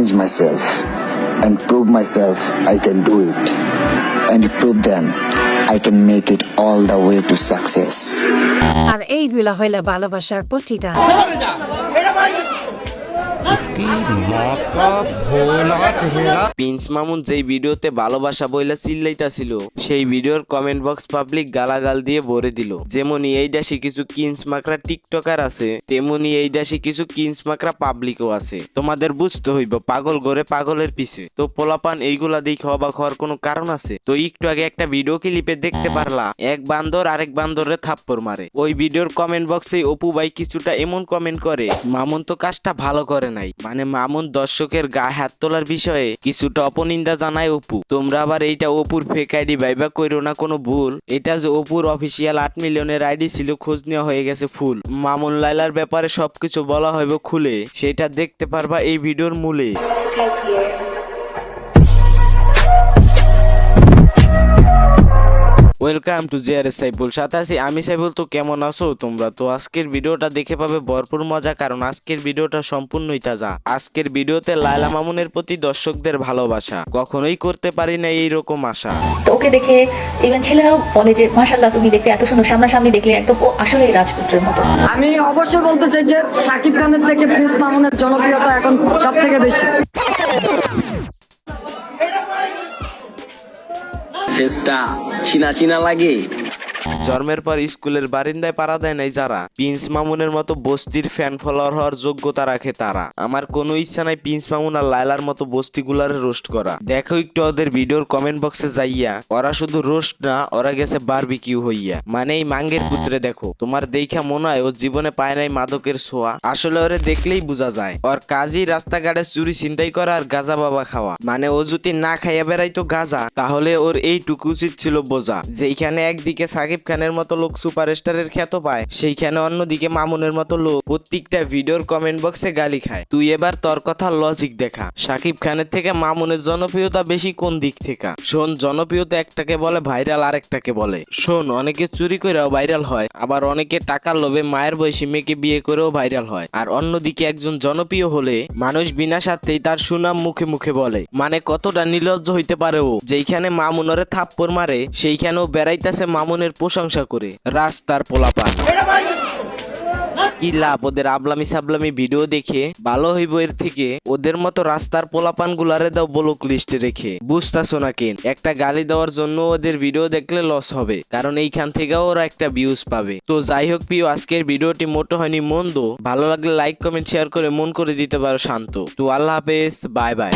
challenge myself and prove myself I can do it, and prove them I can make it all the way to success. আর এইগুলা হইলে ভালোবাসার প্রতিটা Prince Mamun যেই ভিডিওতে ভালোবাসা বইলা চিল্লাইতাছিল সেই ভিডিওর কমেন্ট বক্স পাবলিক গালাগাল দিয়ে ভরে দিল। যেমনি এই দেশে কিছু কিন্স মাকড়া টিকটকার আছে, তেমনি এই দেশে কিছু কিন্স মাকড়া পাবলিকও আছে। তোমাদের বুঝতে হইব পাগল ঘরে পাগলের পিছে। তো পোলাপান এইগুলা দেখে অবাক হওয়ার কোনো কারণ আছে? তো একটু আগে একটা ভিডিও ক্লিপে দেখতে পারলা এক বান্দর আরেক বান্দরে থাপ্পড় মারে। ওই ভিডিওর কমেন্ট বক্সে অপু ভাই কিছুটা এমন কমেন্ট করে, মামুন তো কাজটা ভালো করে নাই, মানে মামুন দর্শকের গায়ে হাত তোলার বিষয়ে কিছুটা অপনিন্দা জানায় অপু। তোমরা আবার এইটা অপুর ফেক আইডি ভাইবা কইরো না কোনো ভুল। এটা যে অপুর অফিসিয়াল 8 মিলিয়নের আইডি ছিল, খোঁজ নেওয়া হয়ে গেছে ফুল। মামুন লাইলার ব্যাপারে সবকিছু বলা হইব খুলে, সেটা দেখতে পারবা এই ভিডিওর মূলে। ওয়েলকাম টু জিআরএস সাইফুল, সাথে আছি আমি সাইফুল। তো কেমন আছো তোমরা? তো আজকের ভিডিওটা দেখে পাবে ভরপুর মজা, কারণ আজকের ভিডিওটা সম্পূর্ণই তাজা। আজকের ভিডিওতে লায়লা মামুনের প্রতি দর্শকদের ভালোবাসা কখনোই করতে পারি না এইরকম আশা। তো ওকে দেখে ইভেন ছেলেরাও বলে যে মাশাআল্লাহ তুমি দেখতে এত সুন্দর, সামনাসামনি দেখলে একদম ও আসলেই রাজপুত্রের মতো। আমি অবশ্যই বলতে চাই যে শাকিব খানের থেকে প্রিন্স মামুনের জনপ্রিয়তা এখন সব থেকে বেশি। ফেসটা চিনা চিনা লাগে। জন্মের পর স্কুলের বারিন্দায় পাড়া দেয় নাই যারা, প্রিন্স মামুনের মতো বস্তির ফ্যান ফলোয়ার হওয়ার যোগ্যতা রাখে তারা। আমার কোনো ইচ্ছা নাই প্রিন্স মামুন আর লায়লার মতো বস্তিগুলারে রোস্ট করা। দেখো একটু ওদের ভিডিওর কমেন্ট বক্সে যাইয়া, ওরা শুধু রোস্ট না, ওরা গেছে বারবিকিউ হইয়া। মানে এই মাঙ্গের পুত্রে দেখো, তোমার দেখা মনে হয় ওর জীবনে পায় নাই মাদকের ছোঁয়া। আসলে ওরে দেখলেই বোঝা যায় ওর কাজই রাস্তাঘাটে চুরি ছিনতাই করা আর গাঁজা বাবা খাওয়া। মানে ও যদি না খাইয়া বেড়াইতো গাঁজা, তাহলে ওর এইটুকু উচিত ছিল বোঝা, যেইখানে একদিকে সাকিব খানের মতো লোক সুপারস্টারের খ্যাত পায়, সেইখানে অন্যদিকে মামুনের মতো লোক প্রত্যেকটা ভিডিওর কমেন্ট বক্সে গালি খায়। তুই এবার তোর কথা লজিক দেখা, সাকিব খানের থেকে মামুনের জনপ্রিয়তা বেশি কোন দিক থেকে? শোন, জনপ্রিয়তা একটাকে বলে ভাইরাল, আরেকটাকে বলে শোন অনেকে চুরি করেও ভাইরাল হয়, আবার অনেকে টাকার লোভে মায়ের বয়সী মেয়েকে বিয়ে করেও ভাইরাল হয়। আর অন্যদিকে একজন জনপ্রিয় হলে মানুষ বিনা স্বার্থেই তার সুনাম মুখে মুখে বলে। মানে কতটা নির্লজ্জ হইতে পারে ও, যেইখানে মামুনরে থাপ্পড় মারে সেইখানেও বেড়াইতেছে মামুনের প্রশংসা করে। রাস্তার পোলাপান কি লাভ ওদের আবলামি সাবলামি ভিডিও দেখে? ভালো হইব এর থেকে ওদের মতো রাস্তার পোলাপান গুলারে দাও ব্লক লিস্টে রেখে। বুঝতাছো না কেন? একটা গালি দেওয়ার জন্য ওদের ভিডিও দেখলে লস হবে, কারণ এইখান থেকে ওরা একটা ভিউজ পাবে। তো যাই হোক প্রিয়, আজকের ভিডিওটি মোটো হয়নি মন্দ। ভালো লাগলে লাইক কমেন্ট শেয়ার করে মন করে দিতে পারো শান্ত। তো আল্লাহ হাফেজ, বাই বাই।